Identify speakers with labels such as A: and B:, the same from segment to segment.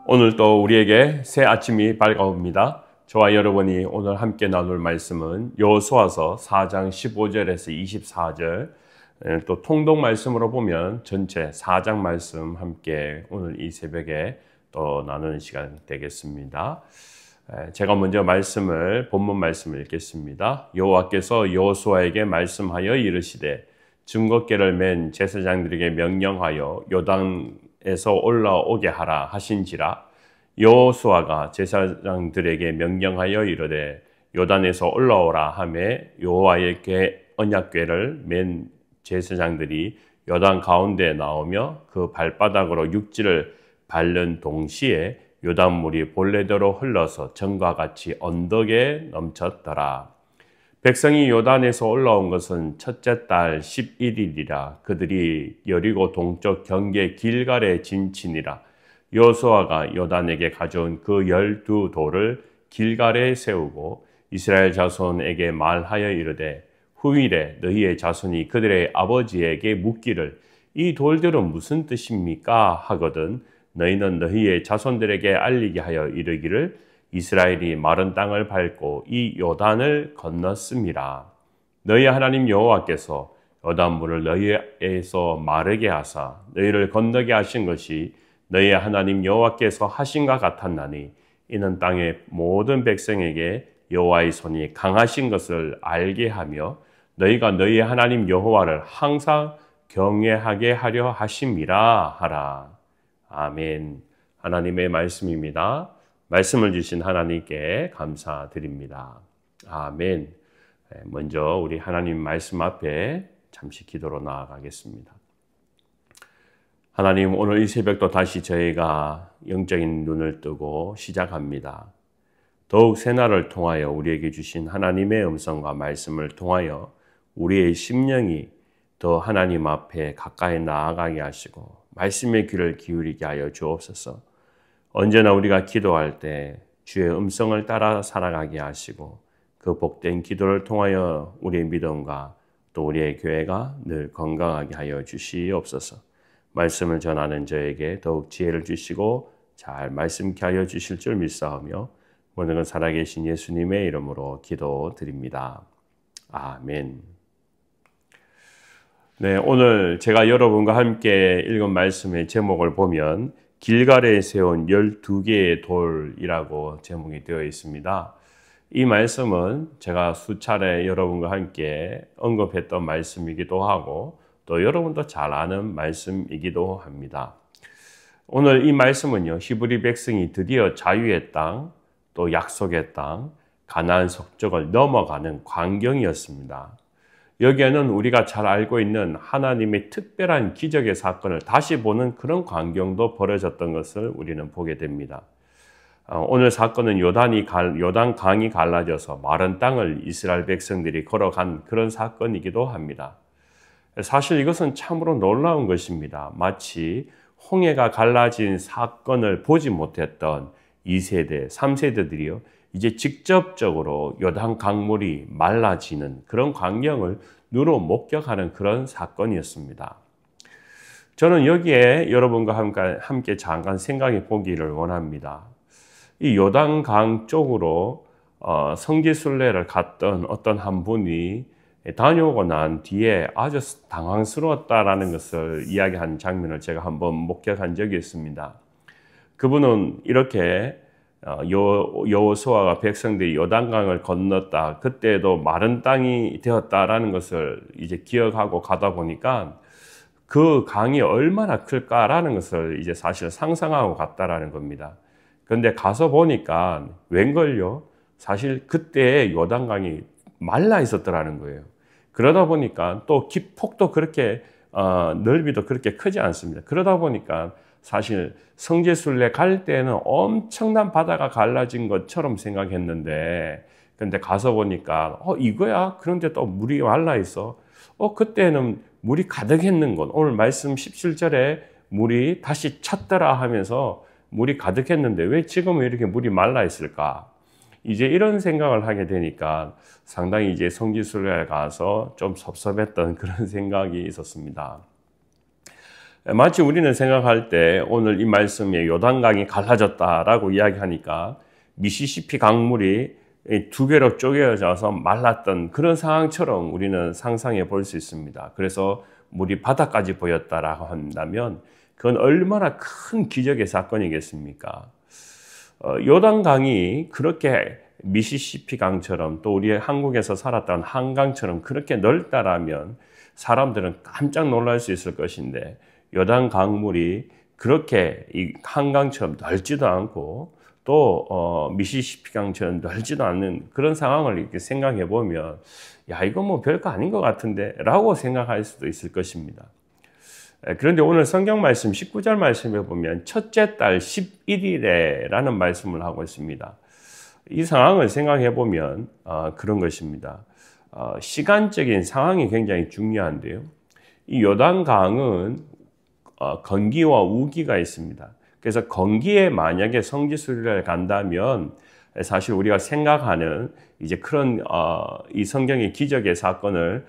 A: 오늘 또 우리에게 새 아침이 밝아옵니다. 저와 여러분이 오늘 함께 나눌 말씀은 여호수아서 4장 15절에서 24절, 또 통독 말씀으로 보면 전체 4장 말씀 함께 오늘 이 새벽에 또 나누는 시간 되겠습니다. 제가 먼저 본문 말씀을 읽겠습니다. 여호와께서 여호수아에게 말씀하여 이르시되 증거궤를 맨 제사장들에게 명령하여 요단에서 올라오게 하라 하신지라. 여호수아가 제사장들에게 명령하여 이르되 요단에서 올라오라 하매 여호와의 언약궤를 맨 제사장들이 요단 가운데 나오며 그 발바닥으로 육지를 밟는 동시에 요단물이 본래대로 흘러서 전과 같이 언덕에 넘쳤더라. 백성이 요단에서 올라온 것은 첫째 달 11일이라. 그들이 여리고 동쪽 경계 길갈에 진친이라. 여호수아가 요단에게 가져온 그 12돌을 길갈에 세우고 이스라엘 자손에게 말하여 이르되 후일에 너희의 자손이 그들의 아버지에게 묻기를 이 돌들은 무슨 뜻입니까 하거든 너희는 너희의 자손들에게 알리게 하여 이르기를 이스라엘이 마른 땅을 밟고 이 요단을 건넜음이라. 너희 하나님 여호와께서 요단물을 너희에서 마르게 하사 너희를 건너게 하신 것이 너희의 하나님 여호와께서 하신가 같았나니 이는 땅의 모든 백성에게 여호와의 손이 강하신 것을 알게 하며 너희가 너희의 하나님 여호와를 항상 경외하게 하려 하심이라 하라. 아멘. 하나님의 말씀입니다. 말씀을 주신 하나님께 감사드립니다. 아멘. 먼저 우리 하나님 말씀 앞에 잠시 기도로 나아가겠습니다. 하나님, 오늘 이 새벽도 다시 저희가 영적인 눈을 뜨고 시작합니다. 더욱 새날을 통하여 우리에게 주신 하나님의 음성과 말씀을 통하여 우리의 심령이 더 하나님 앞에 가까이 나아가게 하시고 말씀의 귀를 기울이게 하여 주옵소서. 언제나 우리가 기도할 때 주의 음성을 따라 살아가게 하시고 그 복된 기도를 통하여 우리의 믿음과 또 우리의 교회가 늘 건강하게 하여 주시옵소서. 말씀을 전하는 저에게 더욱 지혜를 주시고 잘 말씀케 하여 주실 줄 믿사오며 모든 것 살아계신 예수님의 이름으로 기도드립니다. 아멘. 네, 오늘 제가 여러분과 함께 읽은 말씀의 제목을 보면 길갈에 세운 12개의 돌이라고 제목이 되어 있습니다. 이 말씀은 제가 수차례 여러분과 함께 언급했던 말씀이기도 하고 또 여러분도 잘 아는 말씀이기도 합니다. 오늘 이 말씀은요, 히브리 백성이 드디어 자유의 땅, 또 약속의 땅, 가나안 속적을 넘어가는 광경이었습니다. 여기에는 우리가 잘 알고 있는 하나님의 특별한 기적의 사건을 다시 보는 그런 광경도 벌어졌던 것을 우리는 보게 됩니다. 오늘 사건은 요단 강이 갈라져서 마른 땅을 이스라엘 백성들이 걸어간 그런 사건이기도 합니다. 사실 이것은 참으로 놀라운 것입니다. 마치 홍해가 갈라진 사건을 보지 못했던 2세대, 3세대들이요. 이제 직접적으로 요단 강물이 말라지는 그런 광경을 눈으로 목격하는 그런 사건이었습니다. 저는 여기에 여러분과 함께 잠깐 생각해 보기를 원합니다. 이 요단강 쪽으로 성지순례를 갔던 어떤 한 분이 다녀오고 난 뒤에 아주 당황스러웠다라는 것을 이야기한 장면을 제가 한번 목격한 적이 있습니다. 그분은 이렇게 여호수아가 백성들이 요단강을 건넜다. 그때도 마른 땅이 되었다라는 것을 이제 기억하고 가다 보니까 그 강이 얼마나 클까라는 것을 이제 사실 상상하고 갔다라는 겁니다. 그런데 가서 보니까 웬걸요? 사실 그때 요단강이 말라 있었더라는 거예요. 그러다 보니까 또 폭도 그렇게 넓이도 그렇게 크지 않습니다. 그러다 보니까 사실 성지순례 갈 때는 엄청난 바다가 갈라진 것처럼 생각했는데 근데 가서 보니까 이거야? 그런데 또 물이 말라 있어. 그때는 물이 가득했는 오늘 말씀 17절에 물이 다시 찼더라 하면서 물이 가득했는데 왜 지금은 이렇게 물이 말라 있을까? 이제 이런 생각을 하게 되니까 상당히 이제 성지순례에 가서 좀 섭섭했던 그런 생각이 있었습니다. 마치 우리는 생각할 때 오늘 이 말씀에 요단강이 갈라졌다라고 이야기하니까 미시시피 강물이 두 개로 쪼개져서 말랐던 그런 상황처럼 우리는 상상해 볼 수 있습니다. 그래서 물이 바다까지 보였다라고 한다면 그건 얼마나 큰 기적의 사건이겠습니까? 요단강이 그렇게 미시시피 강처럼 또 우리 한국에서 살았던 한강처럼 그렇게 넓다라면 사람들은 깜짝 놀랄 수 있을 것인데 요단 강물이 그렇게 이 한강처럼 넓지도 않고 또 미시시피 강처럼 넓지도 않는 그런 상황을 이렇게 생각해 보면 야 이거 뭐 별거 아닌 것 같은데 라고 생각할 수도 있을 것입니다. 그런데 오늘 성경 말씀 19절 말씀에 보면 첫째 달 11일에 라는 말씀을 하고 있습니다. 이 상황을 생각해 보면 그런 것입니다. 시간적인 상황이 굉장히 중요한데요. 이 요단강은 건기와 우기가 있습니다. 그래서 건기에 만약에 성지순례를 간다면 사실 우리가 생각하는 이제 그런 이 성경의 기적의 사건을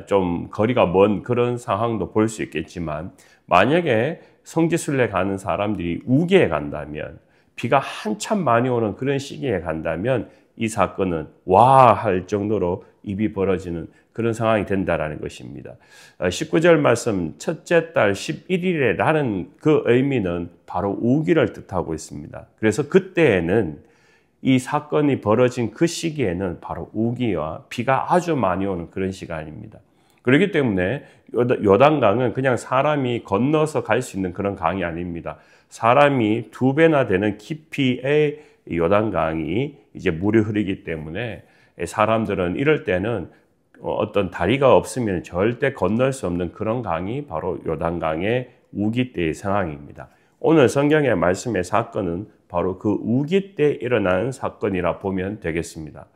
A: 좀 거리가 먼 그런 상황도 볼 수 있겠지만 만약에 성지순례 가는 사람들이 우기에 간다면 비가 한참 많이 오는 그런 시기에 간다면 이 사건은 와 할 정도로 입이 벌어지는 그런 상황이 된다라는 것입니다. 19절 말씀 첫째 달 11일에 라는 그 의미는 바로 우기를 뜻하고 있습니다. 그래서 그때에는 이 사건이 벌어진 그 시기에는 바로 우기와 비가 아주 많이 오는 그런 시간입니다. 그렇기 때문에 요단강은 그냥 사람이 건너서 갈 수 있는 그런 강이 아닙니다. 사람이 2배나 되는 깊이의 요단강이 이제 물이 흐르기 때문에 사람들은 이럴 때는 어떤 다리가 없으면 절대 건널 수 없는 그런 강이 바로 요단강의 우기 때의 상황입니다. 오늘 성경의 말씀의 사건은 바로 그 우기 때 일어난 사건이라 보면 되겠습니다.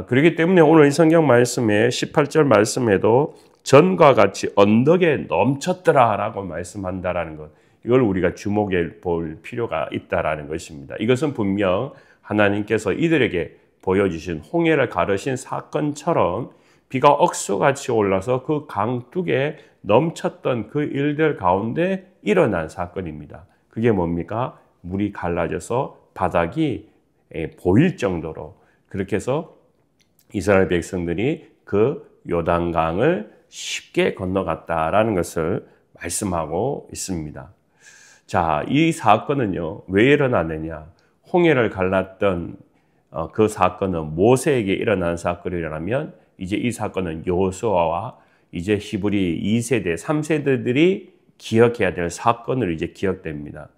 A: 그렇기 때문에 오늘 이 성경 말씀의 18절 말씀에도 전과 같이 언덕에 넘쳤더라 라고 말씀한다라는 것, 이걸 우리가 주목해 볼 필요가 있다라는 것입니다. 이것은 분명 하나님께서 이들에게 보여주신 홍해를 가르신 사건처럼 비가 억수같이 올라서 그 강둑에 넘쳤던 그 일들 가운데 일어난 사건입니다. 그게 뭡니까? 물이 갈라져서 바닥이 보일 정도로 그렇게 해서 이스라엘 백성들이 그 요단강을 쉽게 건너갔다라는 것을 말씀하고 있습니다. 자, 이 사건은요, 왜 일어나느냐? 홍해를 갈랐던 그 사건은 모세에게 일어난 사건이라면 이제 이 사건은 여호수아와 이제 히브리 2세대, 3세대들이 기억해야 될 사건으로 이제 기억됩니다.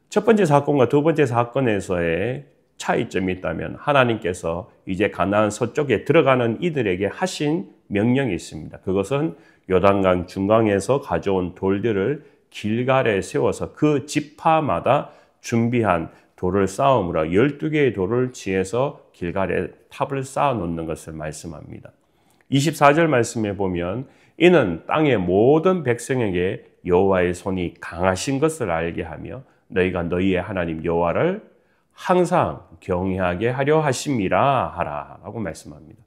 A: 첫 번째 사건과 두 번째 사건에서의 차이점이 있다면 하나님께서 이제 가나안 서쪽에 들어가는 이들에게 하신 명령이 있습니다. 그것은 요단강 중강에서 가져온 돌들을 길갈에 세워서 그 지파마다 준비한 돌을 쌓음으로 12개의 돌을 지어서 길갈에 탑을 쌓아 놓는 것을 말씀합니다. 24절 말씀에 보면 이는 땅의 모든 백성에게 여호와의 손이 강하신 것을 알게 하며 너희가 너희의 하나님 여호와를 항상 경외하게 하려 하심이라 하라 라고 말씀합니다.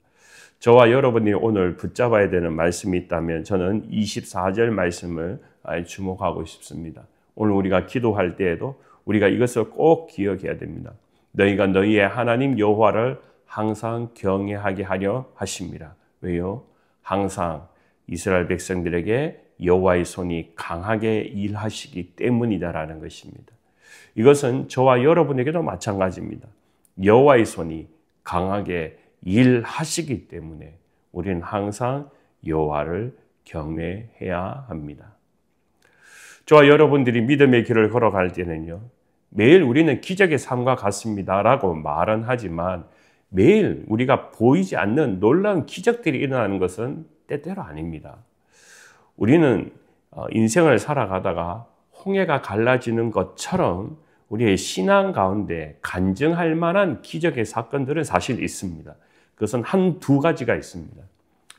A: 저와 여러분이 오늘 붙잡아야 되는 말씀이 있다면 저는 24절 말씀을 주목하고 싶습니다. 오늘 우리가 기도할 때에도 우리가 이것을 꼭 기억해야 됩니다. 너희가 너희의 하나님 여호와를 항상 경외하게 하려 하심이라. 왜요? 항상 이스라엘 백성들에게 여호와의 손이 강하게 일하시기 때문이다라는 것입니다. 이것은 저와 여러분에게도 마찬가지입니다. 여호와의 손이 강하게 일하시기 때문에 우리는 항상 여호와를 경외해야 합니다. 저와 여러분들이 믿음의 길을 걸어갈 때는요, 매일 우리는 기적의 삶과 같습니다라고 말은 하지만 매일 우리가 보이지 않는 놀라운 기적들이 일어나는 것은 때때로 아닙니다. 우리는 인생을 살아가다가 홍해가 갈라지는 것처럼 우리의 신앙 가운데 간증할 만한 기적의 사건들은 사실 있습니다. 그것은 한두 가지가 있습니다.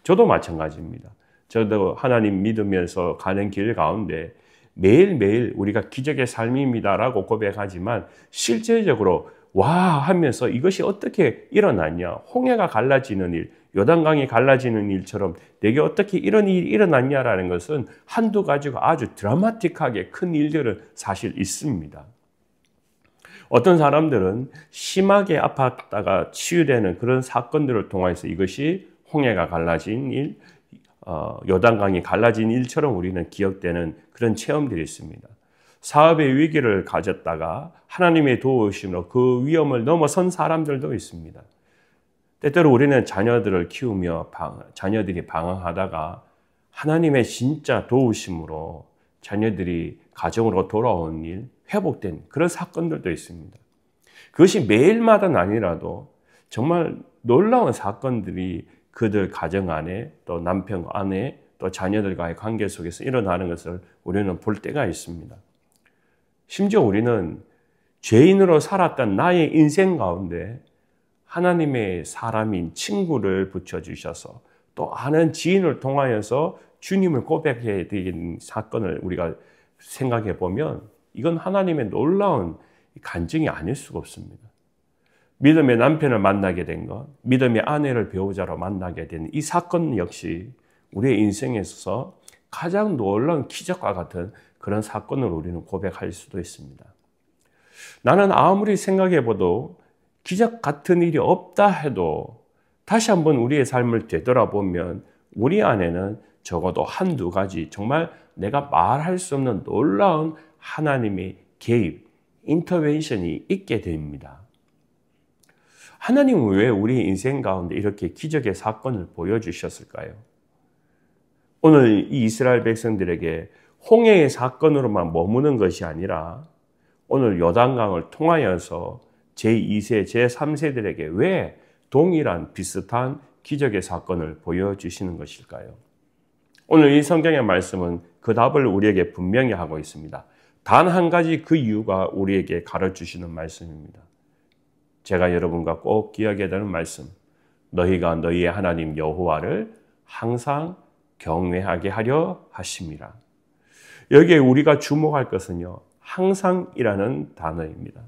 A: 저도 마찬가지입니다. 저도 하나님 믿으면서 가는 길 가운데 매일매일 우리가 기적의 삶입니다라고 고백하지만 실제적으로 와 하면서 이것이 어떻게 일어났냐, 홍해가 갈라지는 일, 요단강이 갈라지는 일처럼 내게 어떻게 이런 일이 일어났냐라는 것은 한두 가지가 아주 드라마틱하게 큰 일들은 사실 있습니다. 어떤 사람들은 심하게 아팠다가 치유되는 그런 사건들을 통해서 이것이 홍해가 갈라진 일, 요단강이 갈라진 일처럼 우리는 기억되는 그런 체험들이 있습니다. 사업의 위기를 가졌다가 하나님의 도우심으로 그 위험을 넘어선 사람들도 있습니다. 때때로 우리는 자녀들을 키우며 자녀들이 방황하다가 하나님의 진짜 도우심으로 자녀들이 가정으로 돌아온 일, 회복된 그런 사건들도 있습니다. 그것이 매일마다는 아니라도 정말 놀라운 사건들이 그들 가정 안에 또 남편 안에 또 자녀들과의 관계 속에서 일어나는 것을 우리는 볼 때가 있습니다. 심지어 우리는 죄인으로 살았던 나의 인생 가운데 하나님의 사람인 친구를 붙여주셔서 또 아는 지인을 통하여서 주님을 고백해야 되는 사건을 우리가 생각해 보면 이건 하나님의 놀라운 간증이 아닐 수가 없습니다. 믿음의 남편을 만나게 된 것, 믿음의 아내를 배우자로 만나게 된 이 사건 역시 우리의 인생에 있어서 가장 놀라운 기적과 같은 그런 사건을 우리는 고백할 수도 있습니다. 나는 아무리 생각해봐도 기적 같은 일이 없다 해도 다시 한번 우리의 삶을 되돌아보면 우리 안에는 적어도 한두 가지 정말 내가 말할 수 없는 놀라운 하나님의 개입, 인터벤션이 있게 됩니다. 하나님은 왜 우리 인생 가운데 이렇게 기적의 사건을 보여주셨을까요? 오늘 이 이스라엘 백성들에게 홍해의 사건으로만 머무는 것이 아니라 오늘 요단강을 통하여서 제2세, 제3세들에게 왜 동일한 비슷한 기적의 사건을 보여주시는 것일까요? 오늘 이 성경의 말씀은 그 답을 우리에게 분명히 하고 있습니다. 단 한 가지 그 이유가 우리에게 가르쳐주시는 말씀입니다. 제가 여러분과 꼭 기억해야 되는 말씀. 너희가 너희의 하나님 여호와를 항상 경외하게 하려 하심이라. 여기에 우리가 주목할 것은요, 항상이라는 단어입니다.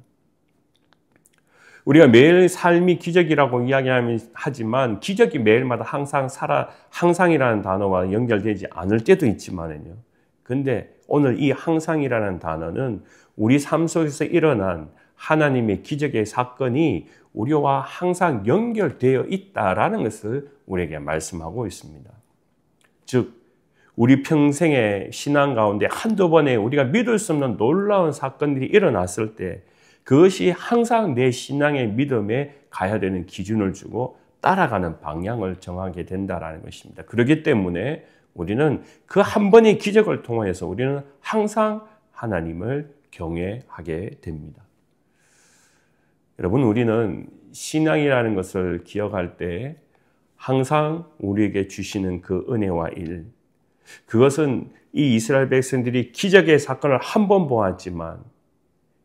A: 우리가 매일 삶이 기적이라고 이야기하지만 기적이 매일마다 항상이라는 단어와 연결되지 않을 때도 있지만요. 근데 오늘 이 항상이라는 단어는 우리 삶 속에서 일어난 하나님의 기적의 사건이 우리와 항상 연결되어 있다라는 것을 우리에게 말씀하고 있습니다. 즉, 우리 평생의 신앙 가운데 한두 번에 우리가 믿을 수 없는 놀라운 사건들이 일어났을 때 그것이 항상 내 신앙의 믿음에 가야 되는 기준을 주고 따라가는 방향을 정하게 된다는 것입니다. 그렇기 때문에 우리는 그 한 번의 기적을 통해서 우리는 항상 하나님을 경외하게 됩니다. 여러분, 우리는 신앙이라는 것을 기억할 때 항상 우리에게 주시는 그 은혜와 일, 그것은 이 이스라엘 백성들이 기적의 사건을 한 번 보았지만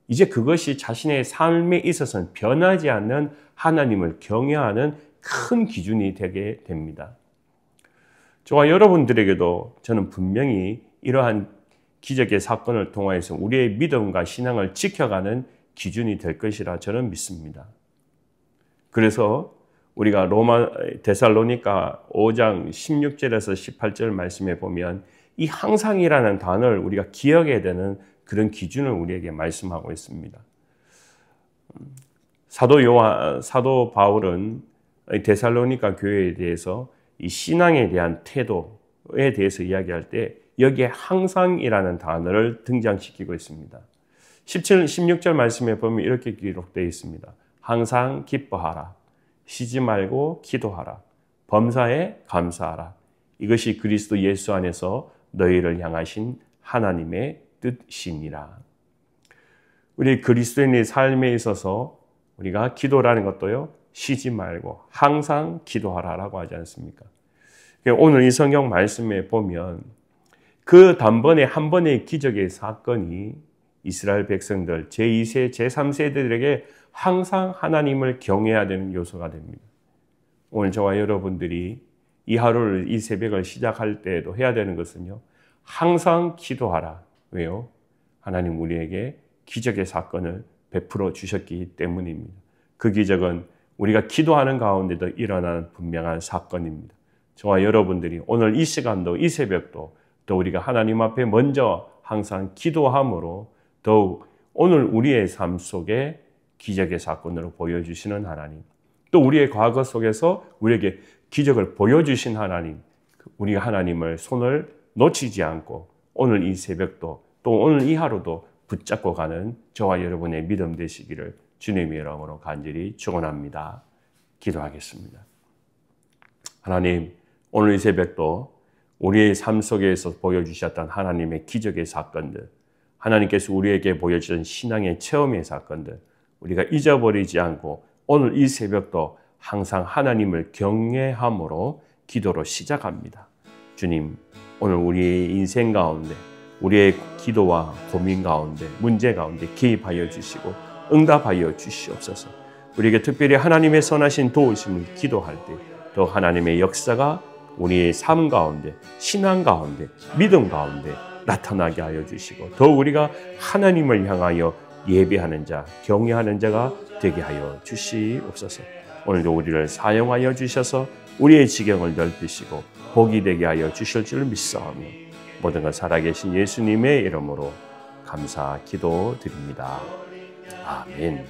A: 이제 그것이 자신의 삶에 있어서는 변하지 않는 하나님을 경외하는 큰 기준이 되게 됩니다. 저와 여러분들에게도 저는 분명히 이러한 기적의 사건을 통해서 우리의 믿음과 신앙을 지켜가는 기준이 될 것이라 저는 믿습니다. 그래서 우리가 데살로니가 5장 16절에서 18절 말씀에 보면 이 항상이라는 단어를 우리가 기억해야 되는 그런 기준을 우리에게 말씀하고 있습니다. 사도 바울은 데살로니가 교회에 대해서 이 신앙에 대한 태도에 대해서 이야기할 때 여기에 항상이라는 단어를 등장시키고 있습니다. 16절 말씀에 보면 이렇게 기록되어 있습니다. 항상 기뻐하라. 쉬지 말고 기도하라. 범사에 감사하라. 이것이 그리스도 예수 안에서 너희를 향하신 하나님의 뜻이니라. 우리 그리스도인의 삶에 있어서 우리가 기도라는 것도요, 쉬지 말고 항상 기도하라라고 하지 않습니까? 오늘 이 성경 말씀에 보면 그 단번에 한 번의 기적의 사건이 이스라엘 백성들 제2세, 제3세들에게 항상 하나님을 경외해야 되는 요소가 됩니다. 오늘 저와 여러분들이 이 하루를, 이 새벽을 시작할 때에도 해야 되는 것은요, 항상 기도하라. 왜요? 하나님 우리에게 기적의 사건을 베풀어 주셨기 때문입니다. 그 기적은 우리가 기도하는 가운데도 일어나는 분명한 사건입니다. 저와 여러분들이 오늘 이 시간도 이 새벽도 또 우리가 하나님 앞에 먼저 항상 기도함으로 더욱 오늘 우리의 삶 속에 기적의 사건으로 보여주시는 하나님, 또 우리의 과거 속에서 우리에게 기적을 보여주신 하나님, 우리가 하나님을 손을 놓치지 않고 오늘 이 새벽도 또 오늘 이 하루도 붙잡고 가는 저와 여러분의 믿음 되시기를 주님의 이름으로 간절히 축원합니다. 기도하겠습니다. 하나님, 오늘 이 새벽도 우리의 삶 속에서 보여주셨던 하나님의 기적의 사건들, 하나님께서 우리에게 보여주신 신앙의 체험의 사건들, 우리가 잊어버리지 않고 오늘 이 새벽도 항상 하나님을 경외함으로 기도로 시작합니다. 주님, 오늘 우리의 인생 가운데, 우리의 기도와 고민 가운데, 문제 가운데 개입하여 주시고 응답하여 주시옵소서. 우리에게 특별히 하나님의 선하신 도우심을 기도할 때 더 하나님의 역사가 우리의 삶 가운데, 신앙 가운데, 믿음 가운데 나타나게 하여 주시고 더욱 우리가 하나님을 향하여 예배하는 자, 경외하는 자가 되게 하여 주시옵소서. 오늘도 우리를 사용하여 주셔서 우리의 지경을 넓히시고 복이 되게 하여 주실 줄 믿사오며 모든 것 살아계신 예수님의 이름으로 감사 기도드립니다. 아멘.